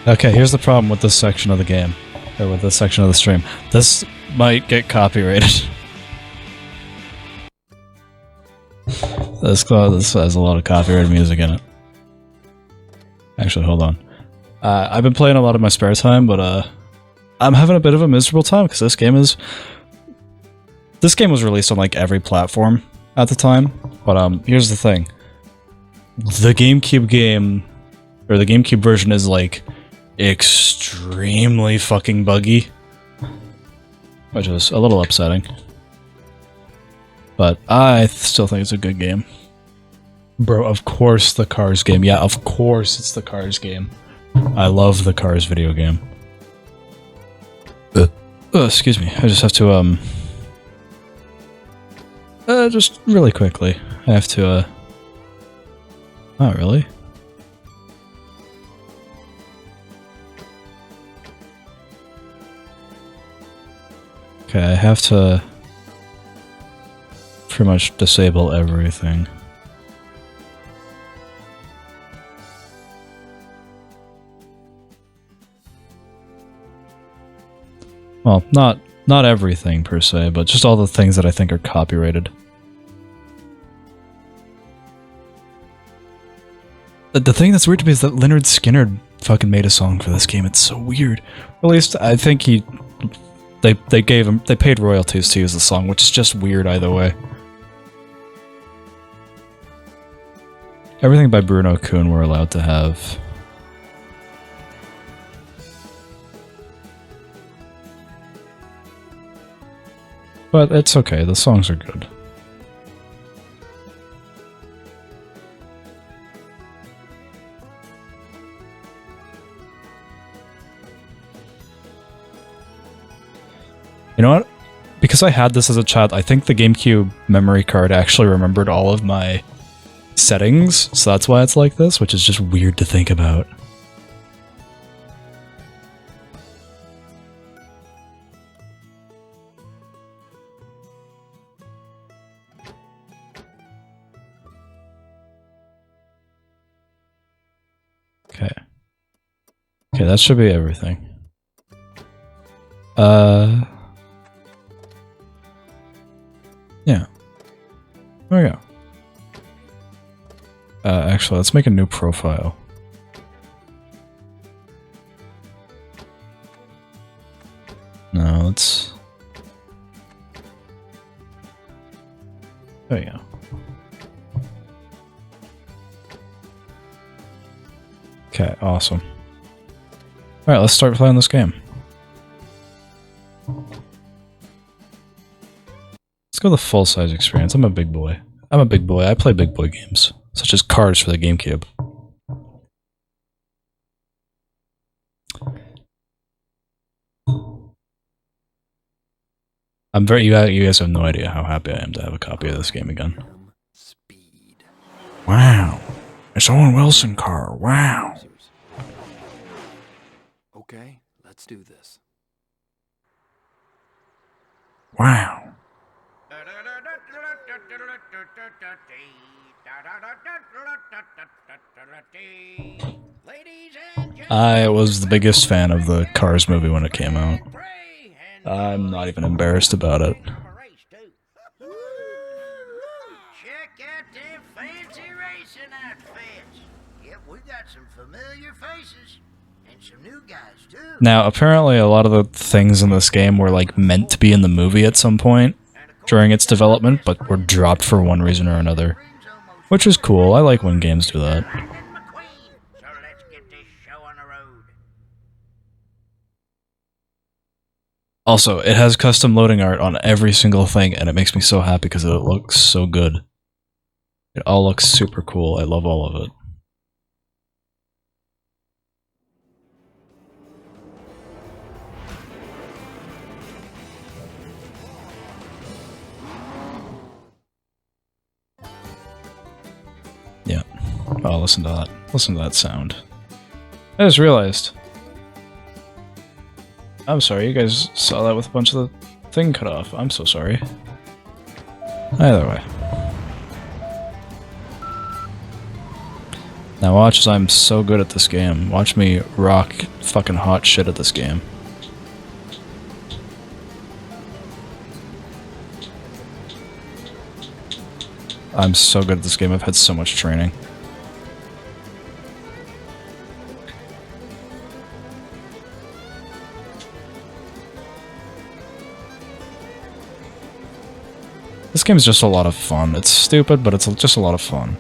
Okay, here's the problem with this section of the game. Or with this section of the stream. This might get copyrighted. This has a lot of copyrighted music in it. Actually, hold on. I've been playing a lot in my spare time, but I'm having a bit of a miserable time because this game was released on like every platform at the time. But here's the thing: the GameCube game, or the GameCube version, is like extremely fucking buggy, which is a little upsetting. But I still think it's a good game. Bro, of course the Cars game. Yeah, of course it's the Cars game. I love the Cars video game. Oh, excuse me. I just have to, just really quickly. I have to, not really. Okay, I have to pretty much disable everything. Well, not everything per se, but just all the things that I think are copyrighted. The thing that's weird to me is that Lynyrd Skynyrd fucking made a song for this game. It's so weird. Or at least I think they paid royalties to use the song, which is just weird either way. Everything by Bruno Kuhn we're allowed to have. But it's okay, the songs are good. You know what? Because I had this as a child, I think the GameCube memory card actually remembered all of my settings, so that's why it's like this, which is just weird to think about. Okay. Okay, that should be everything. Yeah. There we go. Actually, let's make a new profile. No, let's... There you go. Okay, awesome. Alright, let's start playing this game. Let's go the full-size experience. I'm a big boy. I play big boy games, such as Cars for the GameCube. You guys have no idea how happy I am to have a copy of this game again. Wow. It's Owen Wilson car. Wow. Okay, let's do this. Wow. I was the biggest fan of the Cars movie when it came out. I'm not even embarrassed about it. Check out them fancy racing outfits. Yep, we got some familiar faces and some new guys too. Now, apparently a lot of the things in this game were like meant to be in the movie at some point during its development, but were dropped for one reason or another. Which is cool. I like when games do that. So let's get this show on the road. Also, it has custom loading art on every single thing, and it makes me so happy because it looks so good. It all looks super cool. I love all of it. Yeah. Oh, listen to that. Listen to that sound. I just realized. I'm sorry, you guys saw that with a bunch of the thing cut off. I'm so sorry. Either way. Now watch as I'm so good at this game. Watch me rock fucking hot shit at this game. I'm so good at this game. I've had so much training. This game is just a lot of fun. It's stupid, but it's just a lot of fun.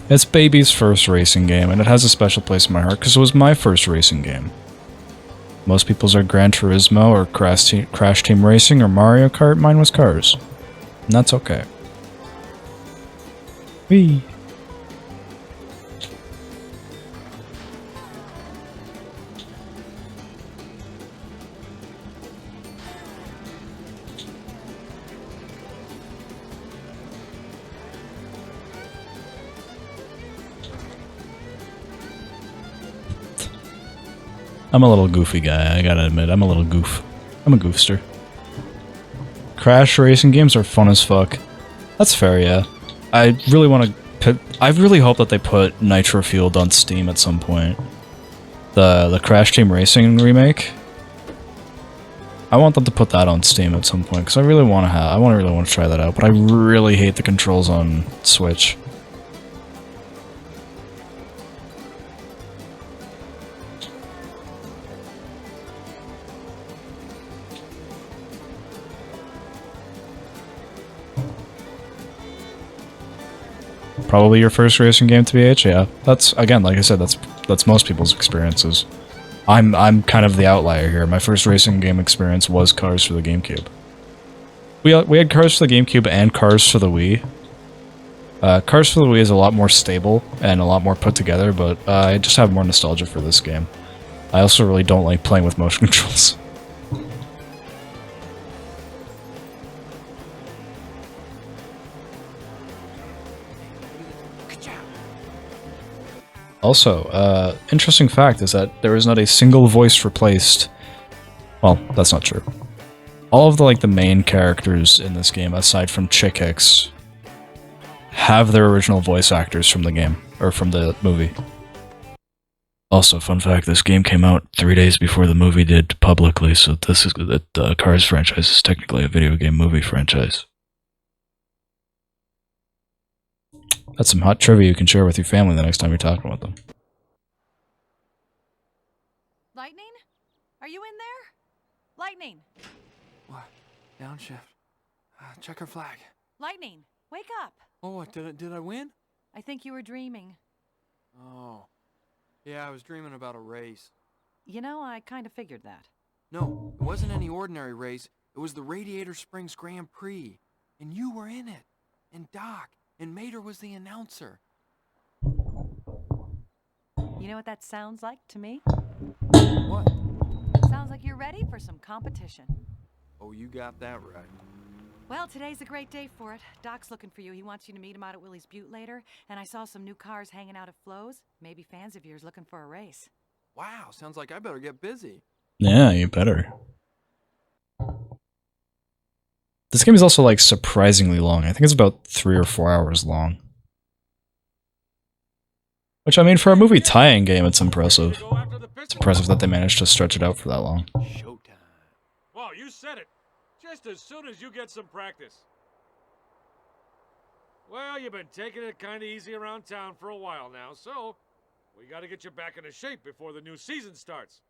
It's baby's first racing game, and it has a special place in my heart because it was my first racing game. Most people's are Gran Turismo or Crash Team Racing or Mario Kart. Mine was Cars. And that's okay. Whee! I'm a little goofy guy, I gotta admit. I'm a little goof. I'm a goofster. Crash racing games are fun as fuck. That's fair, yeah. I really want to... I really hope that they put Nitro Fueled on Steam at some point. The Crash Team Racing remake. I want them to put that on Steam at some point, because I really want to really want to try that out, but I really hate the controls on Switch. Probably your first racing game, TBH, yeah. That's, again, like I said, that's most people's experiences. I'm kind of the outlier here. My first racing game experience was Cars for the Gamecube. We had Cars for the Gamecube and Cars for the Wii. Cars for the Wii is a lot more stable and a lot more put together, but I just have more nostalgia for this game. I also really don't like playing with motion controls. Also, interesting fact is that there is not a single voice replaced. Well, that's not true. All of the main characters in this game, aside from Chick Hicks, have their original voice actors from the game, or from the movie. Also, fun fact, this game came out 3 days before the movie did publicly, so this is the Cars franchise is technically a video game movie franchise. That's some hot trivia you can share with your family the next time you're talking with them. Lightning? Are you in there? Lightning! What? Downshift. Check her flag. Lightning, wake up! Oh, what? Did I win? I think you were dreaming. Oh. Yeah, I was dreaming about a race. You know, I kind of figured that. No, it wasn't any ordinary race. It was the Radiator Springs Grand Prix. And you were in it. And Doc. And Mater was the announcer. You know what that sounds like to me? What? Sounds like you're ready for some competition. Oh, you got that right. Well, today's a great day for it. Doc's looking for you. He wants you to meet him out at Willie's Butte later. And I saw some new cars hanging out at Flo's. Maybe fans of yours looking for a race. Wow, sounds like I better get busy. Yeah, you better. This game is also surprisingly long. I think it's about 3 or 4 hours long. Which, I mean, for a movie tie-in game, it's impressive. It's impressive that they managed to stretch it out for that long. Showtime. Well, you said it. Just as soon as you get some practice. Well, you've been taking it kind of easy around town for a while now, so we got to get you back into shape before the new season starts.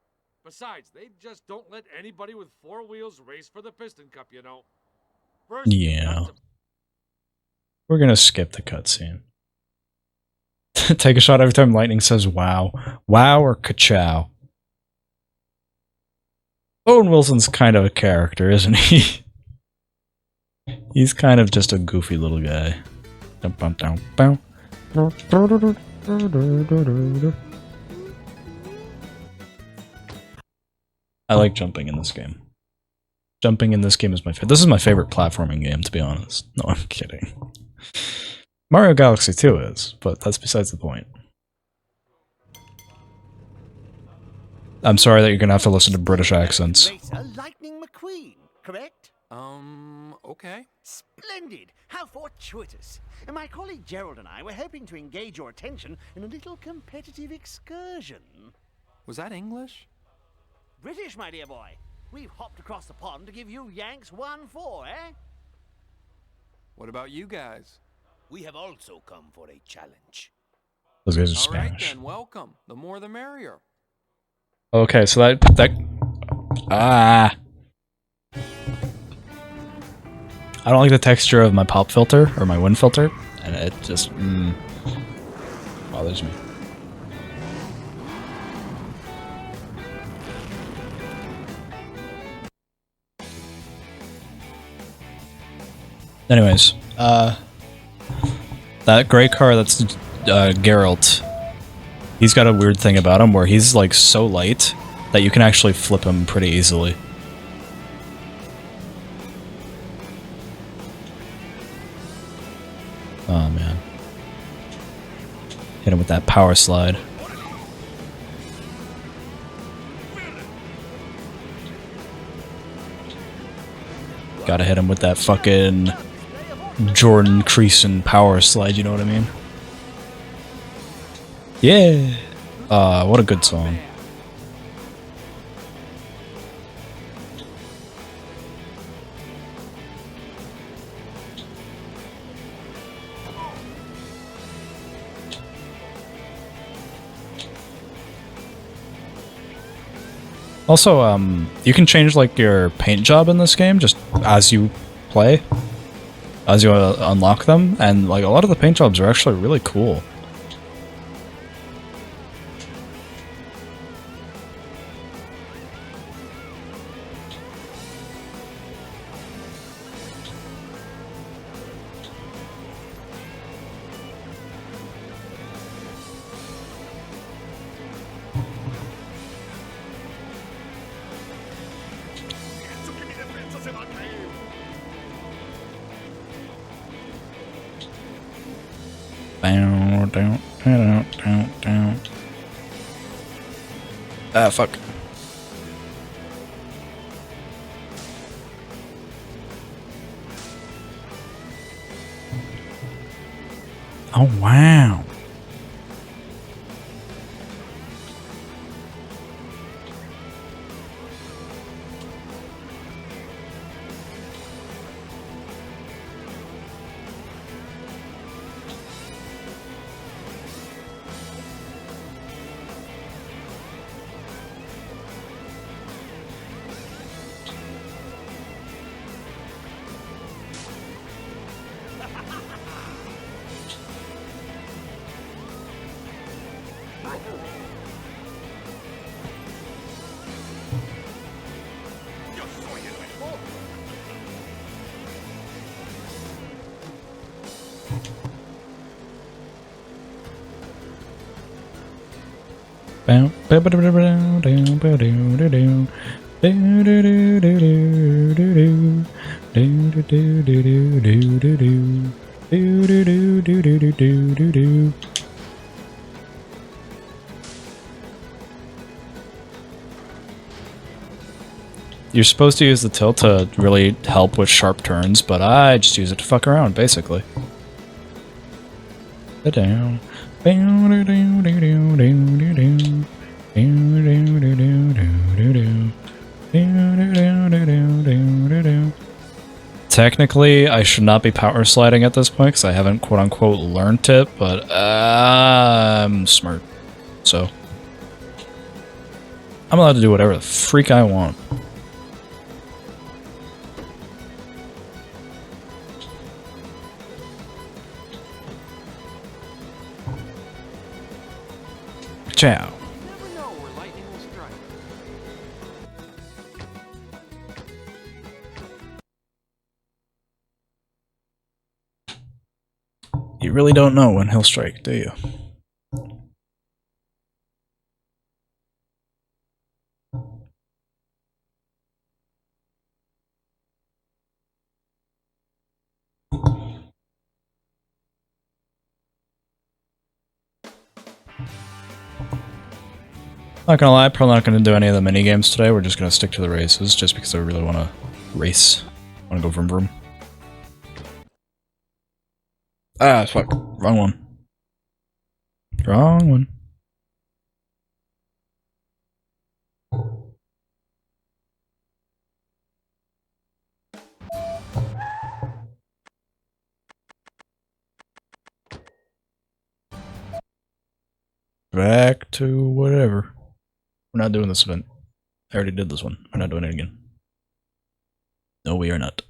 Besides, they just don't let anybody with 4 wheels race for the Piston Cup, you know. First, Yeah. We're gonna skip the cutscene. Take a shot every time Lightning says wow. Wow or ka-chow. Owen Wilson's kind of a character, isn't he? He's kind of just a goofy little guy. I like jumping in this game. Jumping in this game is my favorite. This is my favorite platforming game, to be honest. No, I'm kidding. Mario Galaxy 2 is, but that's besides the point. I'm sorry that you're gonna have to listen to British accents. Racer Lightning McQueen, correct? Okay. Splendid! How fortuitous! My colleague Gerald and I were hoping to engage your attention in a little competitive excursion. Was that English? British, my dear boy. We've hopped across the pond to give you Yanks 1-4, eh? What about you guys? We have also come for a challenge. Those guys are All right Spanish. then, welcome. The more the merrier. Okay, so that I don't like the texture of my pop filter or my wind filter, and it just bothers me. Anyways, that gray car that's Geralt, he's got a weird thing about him where he's like so light that you can actually flip him pretty easily. Oh man. Hit him with that power slide. Gotta hit him with that fucking Jordan Creason power slide, you know what I mean? Yeah! What a good song. Also, you can change like your paint job in this game just as you play, as you unlock them, and like a lot of the paint jobs are actually really cool. Ah, fuck. Oh, wow. You're supposed to use the tilt to really help with sharp turns, but I just use it to fuck around, basically. Technically, I should not be power sliding at this point because I haven't quote-unquote learned it, but I'm smart, so I'm allowed to do whatever the freak I want. Ciao. Never know where lightning will strike. You really don't know when he'll strike, do you? Not gonna lie, probably not gonna do any of the mini games today. We're just gonna stick to the races, just because I really want to race. I Wanna go vroom vroom? Ah, fuck. Wrong one. Wrong one. Back to whatever. We're not doing this event. I already did this one. We're not doing it again. No, we are not.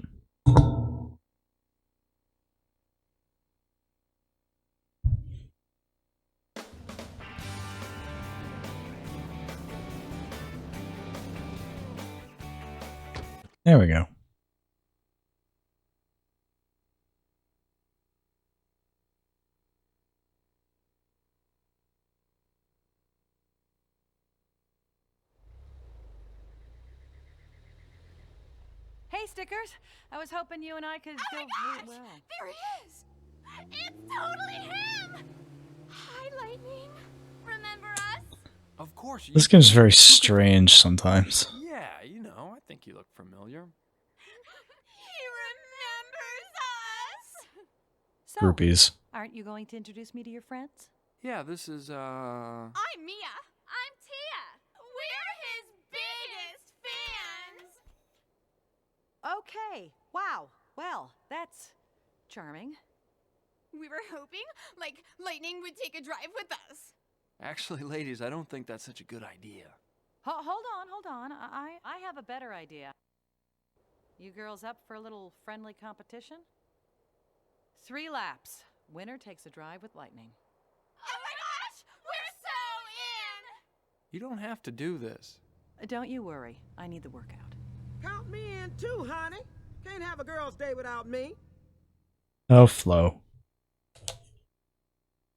There we go. Hey, Stickers. I was hoping you and I could Oh go my gosh! well. There he is! It's totally him! Hi, Lightning. Remember us? Of course. This game's very strange sometimes. Yeah, you know, I think you look familiar. He remembers us! So, Groupies. aren't you going to introduce me to your friends? Yeah, this is, I'm Mia. I'm Tia. We're his biggest fans! Okay. Wow. Well, that's charming. We were hoping, like, Lightning would take a drive with us. Actually, ladies, I don't think that's such a good idea. Hold on. I have a better idea. You girls up for a little friendly competition? 3 laps. Winner takes a drive with Lightning. Oh my gosh! We're so in! You don't have to do this. Don't you worry. I need the workout. Count me in too, honey. Can't have a girl's day without me. Oh, Flo.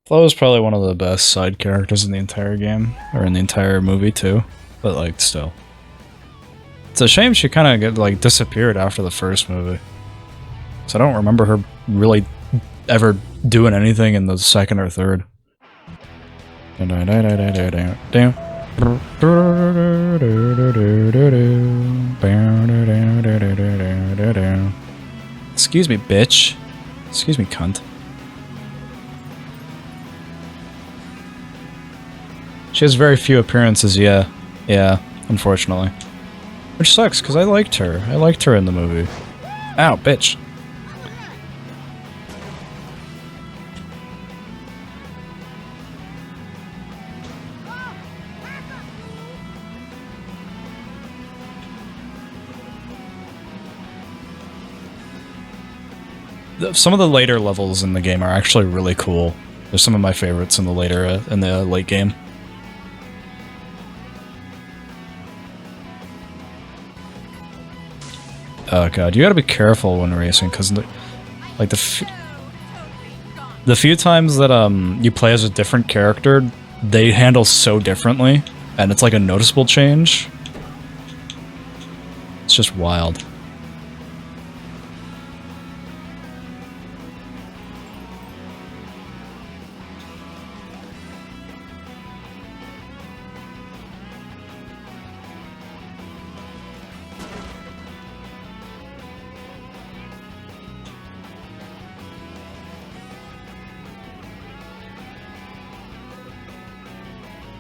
Flo is probably one of the best side characters in the entire game, or in the entire movie too, but like still. It's a shame she kind of like disappeared after the first movie. So I don't remember her really ever doing anything in the second or third. Excuse me, bitch. Excuse me, cunt. She has very few appearances, yeah. Yeah, unfortunately. Which sucks, because I liked her. I liked her in the movie. Ow, bitch. Some of the later levels in the game are actually really cool. They're some of my favorites in the late game. Oh god, you gotta be careful when racing, because like the few times that you play as a different character, they handle so differently, and it's like a noticeable change. It's just wild.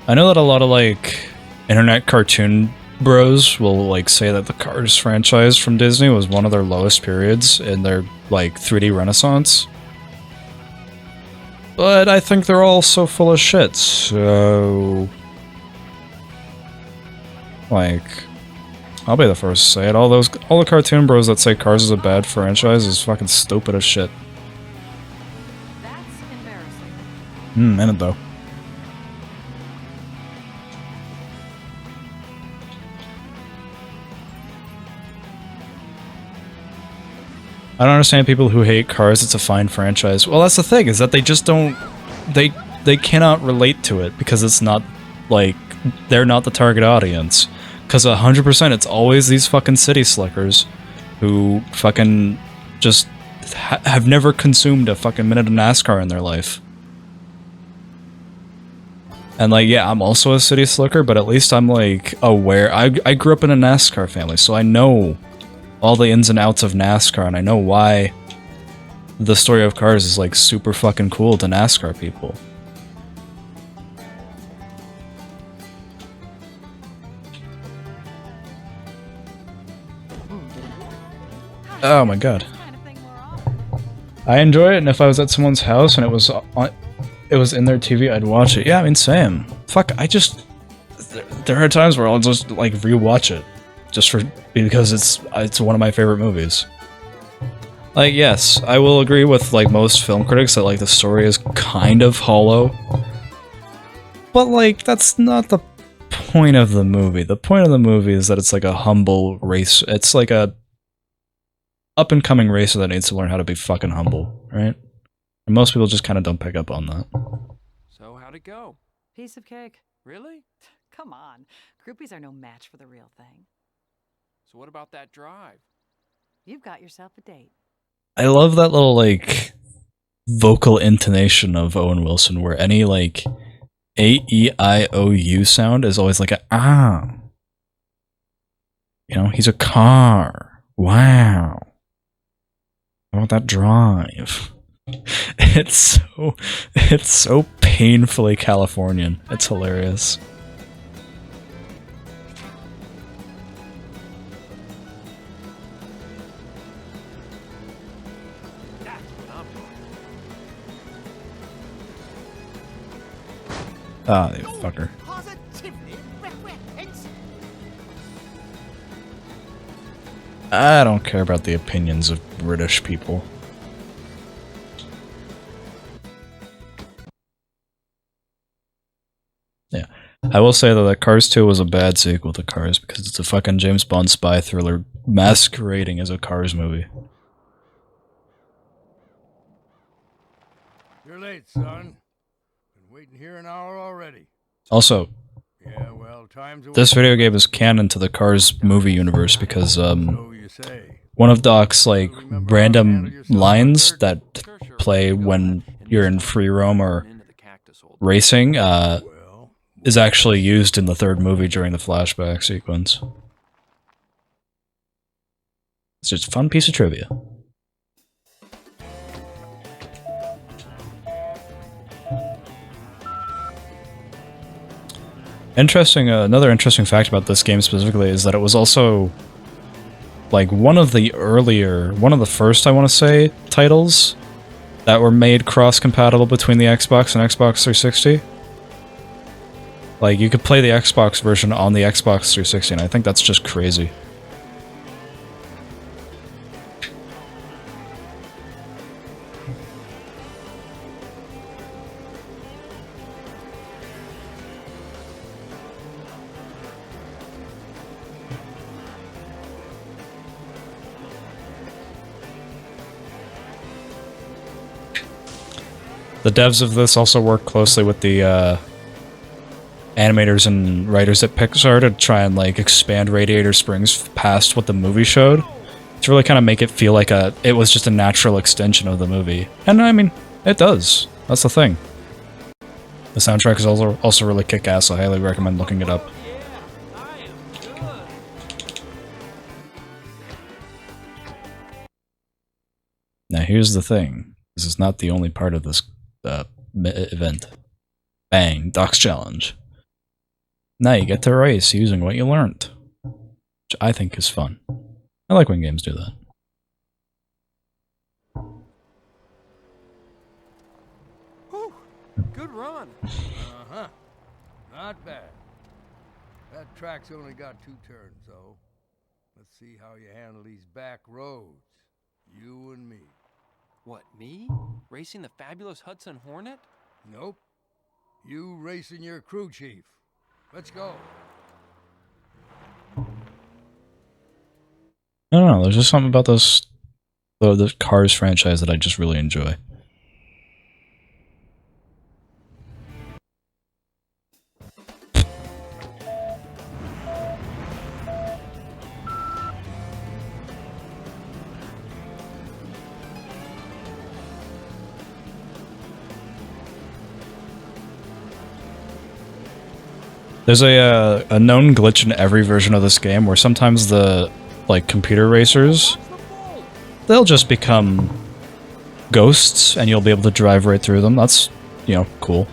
I know that a lot of like internet cartoon bros will like say that the Cars franchise from Disney was one of their lowest periods in their like 3D renaissance. But I think they're all so full of shit, so like I'll be the first to say it. All the cartoon bros that say Cars is a bad franchise is fucking stupid as shit. That's embarrassing. Minute though. I don't understand people who hate Cars. It's a fine franchise. Well, that's the thing, is that they just don't... They cannot relate to it, because it's not, like, they're not the target audience. Because 100% it's always these fucking city slickers who fucking just have never consumed a fucking minute of NASCAR in their life. And, like, yeah, I'm also a city slicker, but at least I'm, like, aware. I grew up in a NASCAR family, so I know all the ins and outs of NASCAR, and I know why the story of Cars is like super fucking cool to NASCAR people. Oh my god. I enjoy it, and if I was at someone's house and it was in their TV, I'd watch it. Yeah, I mean, same. Fuck, there are times where I'll just like rewatch it, just because it's one of my favorite movies. Like, yes, I will agree with like most film critics that like the story is kind of hollow, but like that's not the point of the movie. The point of the movie is that it's like a humble race. It's like a up-and-coming racer that needs to learn how to be fucking humble, right? And most people just kind of don't pick up on that. So how'd it go? Piece of cake. Really? Come on. Groupies are no match for the real thing. So what about that drive? You've got yourself a date. I love that little, like, vocal intonation of Owen Wilson, where any, like, A-E-I-O-U sound is always like a ah. You know, he's a car. Wow. How about that drive? It's so painfully Californian. It's hilarious. Ah, you fucker. I don't care about the opinions of British people. Yeah. I will say that Cars 2 was a bad sequel to Cars because it's a fucking James Bond spy thriller masquerading as a Cars movie. You're late, son. Been waiting here an hour already. Also, yeah, well, this video game is canon to the Cars movie universe because so you say. one of Doc's like random lines that play when you're in free roam or racing is actually used in the third movie during the flashback sequence. It's just a fun piece of trivia. Another interesting fact about this game specifically is that it was also like one of the first, I want to say, titles that were made cross-compatible between the Xbox and Xbox 360. Like, you could play the Xbox version on the Xbox 360, and I think that's just crazy. The devs of this also work closely with the animators and writers at Pixar to try and like expand Radiator Springs past what the movie showed, to really kind of make it feel like it was just a natural extension of the movie. And I mean, it does. That's the thing. The soundtrack is also really kick-ass. I highly recommend looking it up. Now here's the thing. This is not the only part of this event. Bang, Doc's Challenge. Now you get to race using what you learned, which I think is fun. I like when games do that. Whew, good run. Uh-huh. Not bad. That track's only got 2 turns, though. Let's see how you handle these back roads. You and me. What, me? Racing the fabulous Hudson Hornet? Nope. You racing your crew chief. Let's go. I don't know, there's just something about the Cars franchise that I just really enjoy. There's a known glitch in every version of this game where sometimes the like computer racers, they'll just become ghosts and you'll be able to drive right through them. That's, you know, cool.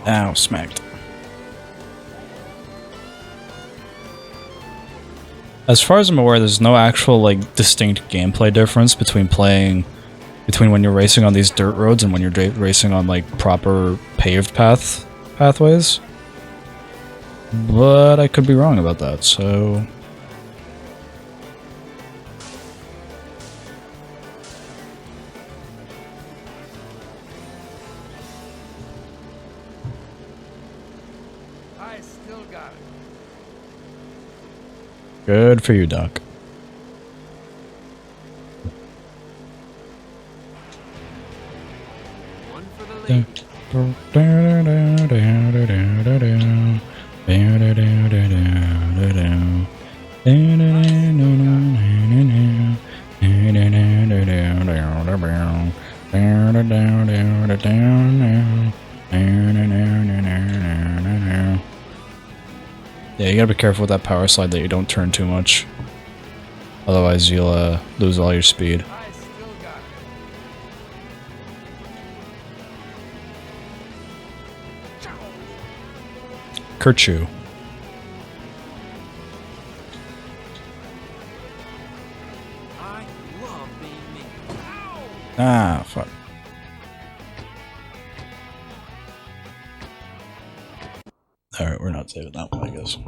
Ow, smacked. As far as I'm aware, there's no actual, like, distinct gameplay difference between when you're racing on these dirt roads and when you're racing on, like, proper paved pathways. But I could be wrong about that, so... Good for you, Doc. One for the lady. Yeah, you gotta be careful with that power slide that you don't turn too much. Otherwise you'll lose all your speed. Kerchoo. I love being me. Ah, fuck. Alright, we're not saving that one, I guess.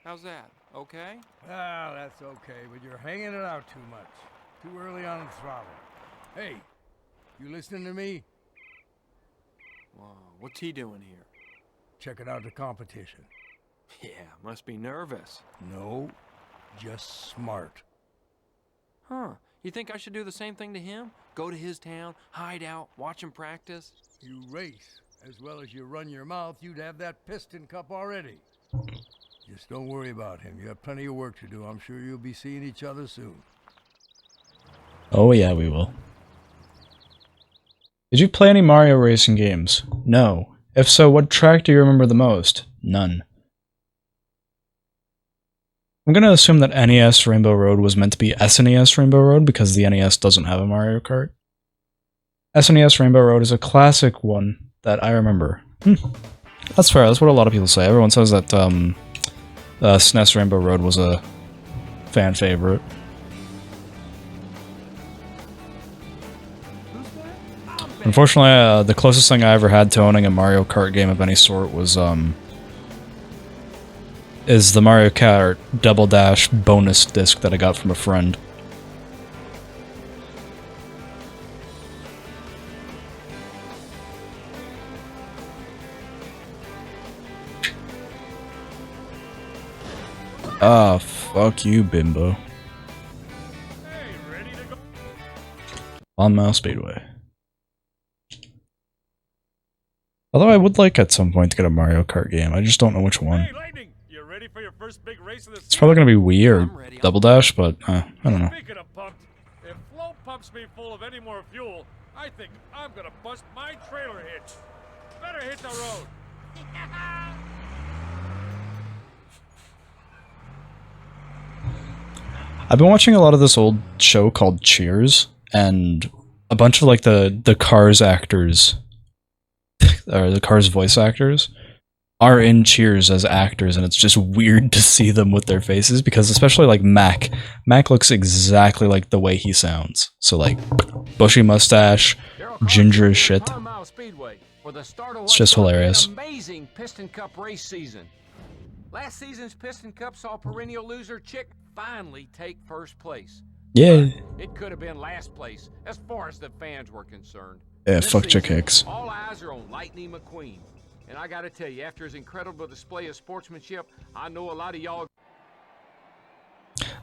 How's that? Okay? Ah, that's okay, but you're hanging it out too much. Too early on the throttle. Hey, you listening to me? Well, what's he doing here? Checking out the competition. Yeah, must be nervous. No, just smart. Huh. You think I should do the same thing to him? Go to his town, hide out, watch him practice? You race. As well as you run your mouth, you'd have that piston cup already. Just don't worry about him. You have plenty of work to do. I'm sure you'll be seeing each other soon. Oh yeah, we will. Did you play any Mario racing games? No. If so, what track do you remember the most? None. I'm gonna assume that NES Rainbow Road was meant to be SNES Rainbow Road because the NES doesn't have a Mario Kart. SNES Rainbow Road is a classic one that I remember. That's fair, that's what a lot of people say. Everyone says that SNES Rainbow Road was a fan favorite. Unfortunately, the closest thing I ever had to owning a Mario Kart game of any sort was is the Mario Kart Double Dash bonus disc that I got from a friend. Ah, fuck you, bimbo. Hey, ready to go? On Mile Speedway. Although I would like at some point to get a Mario Kart game, I just don't know which one. Hey, Lightning, you ready for your first big race of the It's probably gonna be Wii or Double Dash, but I don't know. Speaking of pumped, if Flo pumps me full of any more fuel, I think I'm gonna bust my trailer hitch. Better hit the road. I've been watching a lot of this old show called Cheers, and a bunch of like the Cars actors, or the Cars voice actors, are in Cheers as actors, and it's just weird to see them with their faces, because especially like Mac looks exactly like the way he sounds. So like bushy mustache, ginger as shit. It's just hilarious. Amazing Piston Cup race season. Last season's Piston Cup saw perennial loser Chick finally take first place. Yeah. It could have been last place as far as the fans were concerned. Yeah, This fuck Chick season, Hicks. all eyes are on Lightning McQueen. And I gotta tell you, after his incredible display of sportsmanship, I know a lot of y'all.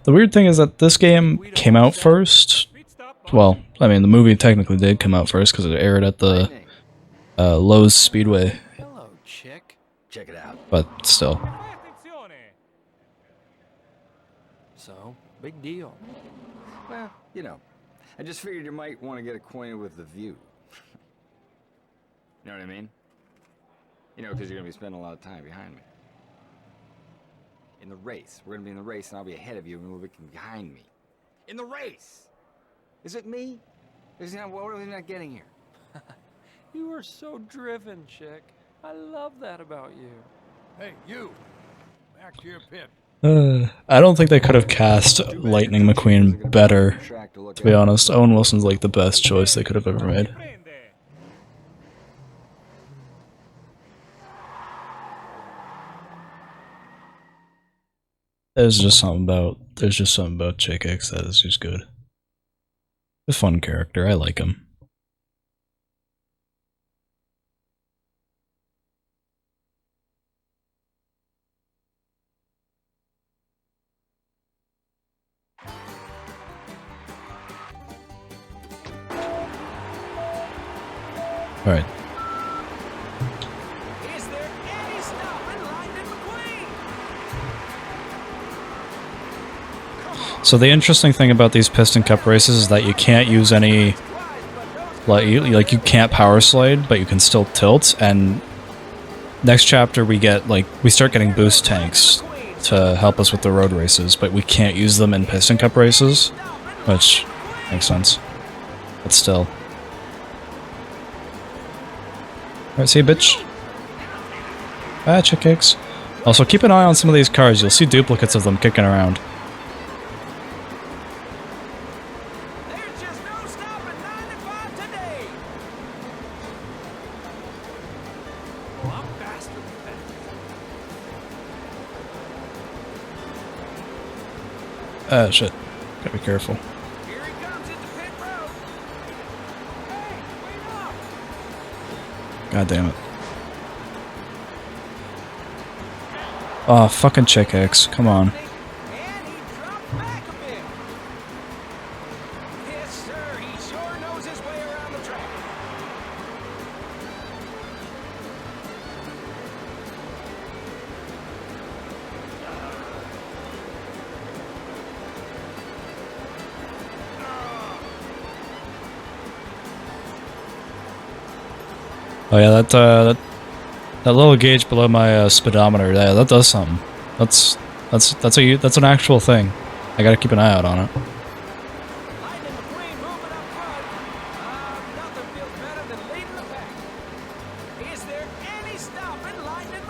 The weird thing is that this game came out first. Well, I mean, the movie technically did come out first because it aired at the Lowe's Speedway. Hello, chick. Check it out. But still. So, big deal. Well, you know, I just figured you might want to get acquainted with the view. You know what I mean? You know, because you're going to be spending a lot of time behind me. In the race. We're going to be in the race, and I'll be ahead of you, and you'll be behind me. In the race! Is it me? Is it, what are we not getting here? You are so driven, chick. I love that about you. Hey, you! Back to your pit. I don't think they could have cast Lightning McQueen better, to be honest. Owen Wilson's like the best choice they could have ever made. There's just something about Chick Hicks that is just good. A fun character, I like him. Alright. Is there any stopping Lightning McQueen? So the interesting thing about these Piston Cup races is that you can't use any, like you can't power slide, but you can still tilt. And next chapter we start getting boost tanks to help us with the road races, but we can't use them in Piston Cup races, which makes sense. But still. Alright, see you, bitch. Ah, Chick Hicks. Also, keep an eye on some of these cars. You'll see duplicates of them kicking around. There's just no stopping 95 today. Well, I'm faster than that. Ah, shit. Gotta be careful. Here he comes into pit road. Hey, wait up. God damn it. Oh, fucking Chick Hicks. Come on. And he dropped back a bit. Yes, sir. He sure knows his way around the track. Oh yeah, that little gauge below my speedometer, that does something. That's an actual thing. I gotta keep an eye out on it. Lightning McQueen moving up front. Nothing feels better than leading the pack. Is there any stopping Lightning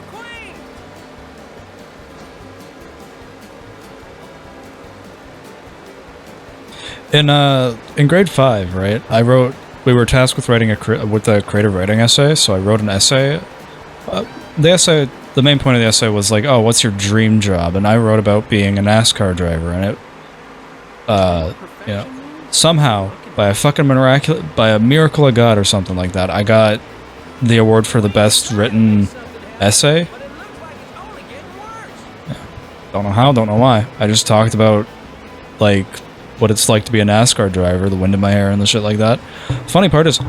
McQueen? In grade 5, right? We were tasked with writing a creative writing essay, so I wrote an essay. The main point of the essay was like, oh, what's your dream job? And I wrote about being a NASCAR driver, and it, somehow, by a miracle of God or something like that, I got the award for the best written essay. Yeah. Don't know how, don't know why. I just talked about, like, what it's like to be a NASCAR driver, the wind in my hair and the shit like that. Funny part is,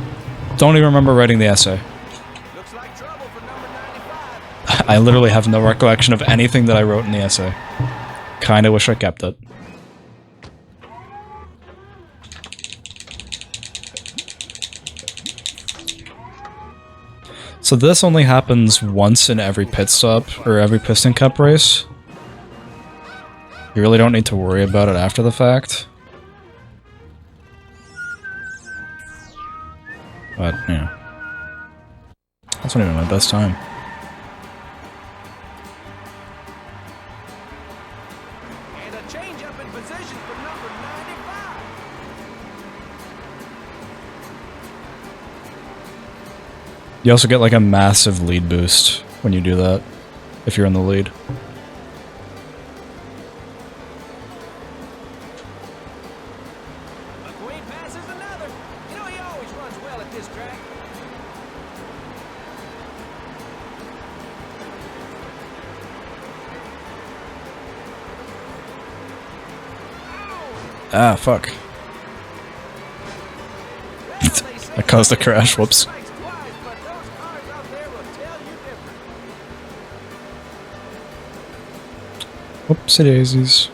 don't even remember writing the essay. Looks like trouble for number 95. I literally have no recollection of anything that I wrote in the essay. Kinda wish I kept it. So this only happens once in every pit stop, or every Piston Cup race. You really don't need to worry about it after the fact. But, yeah. That's not even my best time. And a change up in position for number 95. You also get like a massive lead boost when you do that, if you're in the lead. McQueen passes another. You know, he always runs well at this track. Ah, fuck. I caused a crash, whoops. Whoopsie daisies.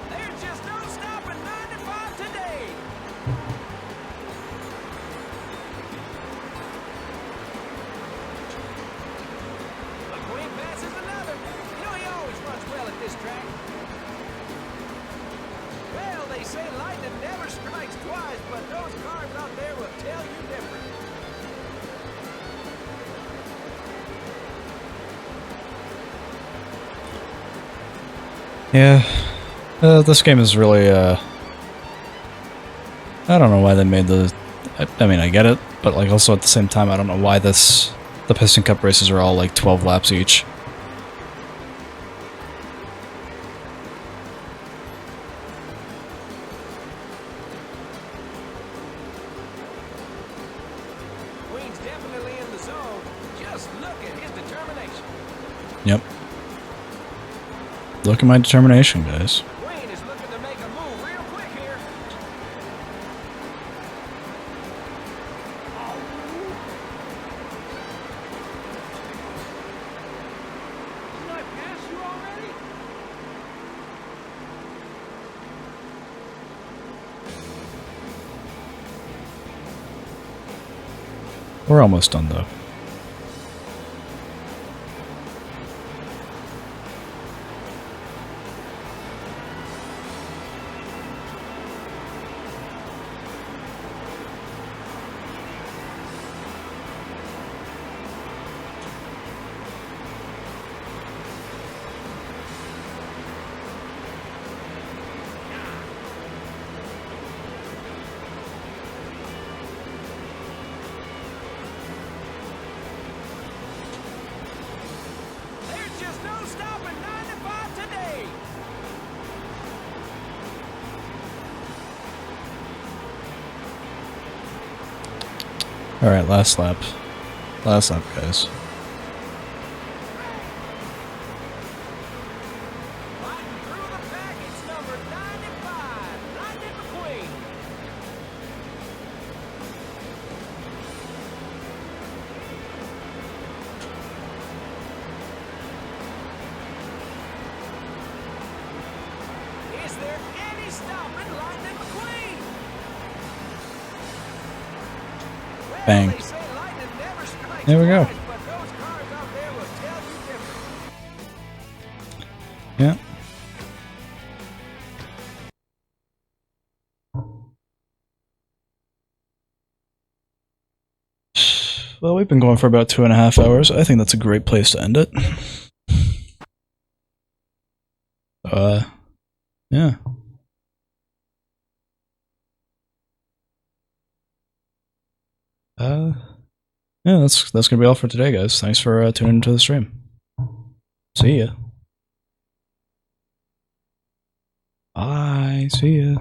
There's just no stopping 95 today. McQueen passes another. You know, he always runs well at this track. Well, they say lightning never strikes twice, but those cars out there will tell you different. Yeah. This game is really, I don't know why they made the... I mean, I get it, but like also at the same time, I don't know why the Piston Cup races are all like 12 laps each. Queen's definitely in the zone. Just look at his determination. Yep. Look at my determination, guys. Queen is looking to make a move real quick here. Didn't I pass you already? We're almost done, though. There's just no stopping 95 today. Alright, last lap. Last lap, guys. Fighting through the pack, it's number 95, Lightning McQueen. Is there any stopping Lightning McQueen? Well, Bang. they say lightning never strikes There we go. twice, but those cars out there will tell you different. Yeah. Well, we've been going for about 2.5 hours. I think that's a great place to end it. Yeah. Yeah, that's gonna be all for today, guys. Thanks for tuning into the stream. See ya. Bye. See ya.